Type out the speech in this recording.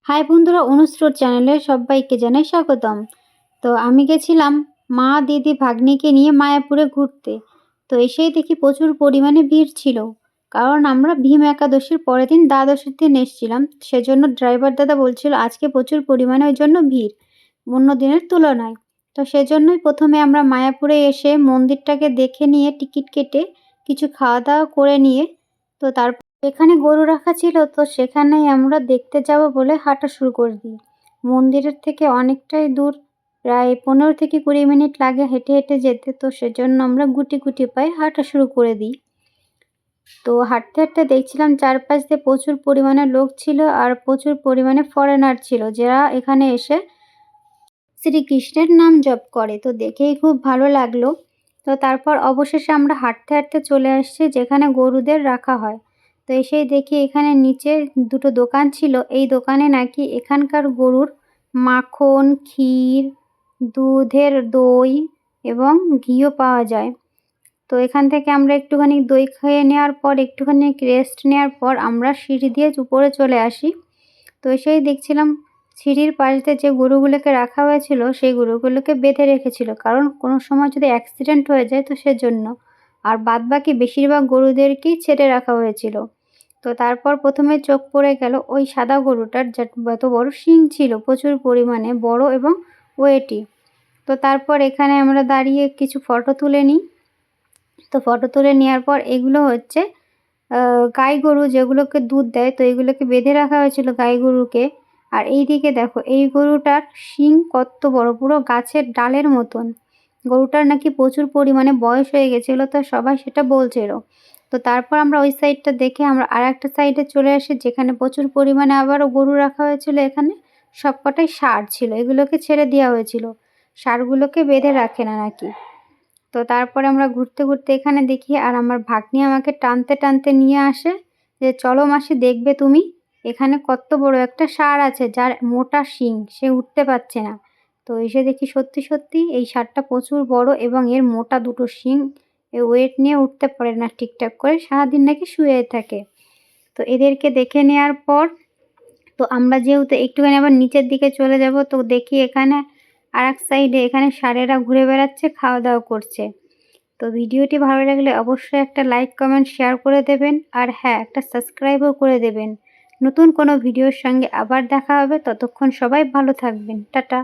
High বন্ধুরা, অনুস্রোত চ্যানেলে সবাইকে জানাই স্বাগতম। তো আমি গেছিলাম মা, দিদি, ভাগ্নিকে নিয়ে মায়াপুরে ঘুরতে। তো এসেই দেখি প্রচুর পরিমাণে ভিড় ছিল। কারণ আমরা ভীম একাদশীর পরের দিন দ্বাদশীর দিন এসেছিলাম। সেজন্য ড্রাইভার দাদা বলছিল আজকে প্রচুর পরিমাণে ওই জন্য ভিড় অন্য দিনের তুলনায়। তো সেজন্যই প্রথমে আমরা মায়াপুরে এসে মন্দিরটাকে দেখে নিয়ে টিকিট কেটে কিছু খাওয়া দাওয়া করে নিয়ে তো তারপর যেখানে গরু রাখা ছিল তো সেখানেই আমরা দেখতে যাব বলে হাঁটা শুরু করে দিই। মন্দিরের থেকে অনেকটাই দূর, প্রায় 15 থেকে 20 মিনিট লাগে হেঁটে হেঁটে যেতে। তো সেজন্য আমরা গুটি গুটি পায়ে হাঁটা শুরু করে দিই। তো হাঁটতে হাঁটতে দেখছিলাম চারপাশ দিয়ে প্রচুর পরিমাণে লোক ছিল আর প্রচুর পরিমাণে ফরেনার ছিল যারা এখানে এসে শ্রীকৃষ্ণের নাম জপ করে। তো দেখেই খুব ভালো লাগলো। তো তারপর অবশেষে আমরা হাঁটতে হাঁটতে চলে আসছি যেখানে গরুদের রাখা হয়। তো এসেই দেখি এখানে নিচে দুটো দোকান ছিল। এই দোকানে নাকি এখানকার গরুর মাখন, ক্ষীর, দুধের দই এবং ঘিও পাওয়া যায়। তো এখান থেকে আমরা একটুখানি দই খেয়ে নেওয়ার পর একটুখানি রেস্ট নেওয়ার পর আমরা সিঁড়ি দিয়ে উপরে চলে আসি। তো এসেই দেখছিলাম সিঁড়ির পাশ দিয়ে যে গরুগুলোকে রাখা হয়েছিল সেই গরুগুলোকে বেঁধে রেখেছিল, কারণ কোনো সময় যদি অ্যাক্সিডেন্ট হয়ে যায় তো সেজন্য। আর বাদবাকি বেশিরভাগ গরুদেরকেই ছেড়ে রাখা হয়েছিল। তো তারপর প্রথমে চোখ পড়ে গেল ওই সাদা গরুটার, যা এত বড় শিং ছিল, প্রচুর পরিমাণে বড় এবং ওয়েটি। তো তারপর এখানে আমরা দাঁড়িয়ে কিছু ফটো তুলে নিই। তো ফটো তুলে নেওয়ার পর এগুলো হচ্ছে গাই গরু যেগুলোকে দুধ দেয়। তো এগুলোকে বেঁধে রাখা হয়েছিল গাই গরুকে। আর এইদিকে দেখো এই গরুটার শিং কত বড়, পুরো গাছের ডালের মতন। গরুটার নাকি প্রচুর পরিমাণে বয়স হয়ে গেছিলো, তো সবাই সেটা বলছিল। তো তারপর আমরা ওই সাইডটা দেখে আমরা আর একটা সাইডে চলে আসি যেখানে প্রচুর পরিমাণে আবারও গরু রাখা হয়েছিল। এখানে সবকটাই ষাঁড় ছিল, এগুলোকে ছেড়ে দেওয়া হয়েছিল। ষাঁড়গুলোকে বেঁধে রাখে না নাকি। তো তারপরে আমরা ঘুরতে ঘুরতে এখানে দেখি আর আমার ভাগ্নি আমাকে টানতে টানতে নিয়ে আসে যে চলো মাসি, দেখবে তুমি এখানে কত বড় একটা ষাঁড় আছে যার মোটা শিং, সে উঠতে পারছে না। তো এসে দেখি সত্যি সত্যি এই ষাঁড়টা প্রচুর বড় এবং এর মোটা দুটো শিং, এ ওয়েট নিয়ে উঠতে পারে না ঠিকঠাক করে, সারাদিন নাকি শুয়ে থাকে। তো এদেরকে দেখে নেওয়ার পর তো আমরা যেহেতু একটুখানি আবার নিচের দিকে চলে যাব, তো দেখি এখানে আরেক সাইডে এখানে ষাঁড়েরা ঘুরে বেড়াচ্ছে, খাওয়া দাওয়া করছে। তো ভিডিওটি ভালো লাগলে অবশ্যই একটা লাইক, কমেন্ট, শেয়ার করে দেবেন। আর হ্যাঁ, একটা সাবস্ক্রাইবও করে দেবেন। নতুন কোনো ভিডিওর সঙ্গে আবার দেখা হবে, ততক্ষণ সবাই ভালো থাকবেন। টাটা।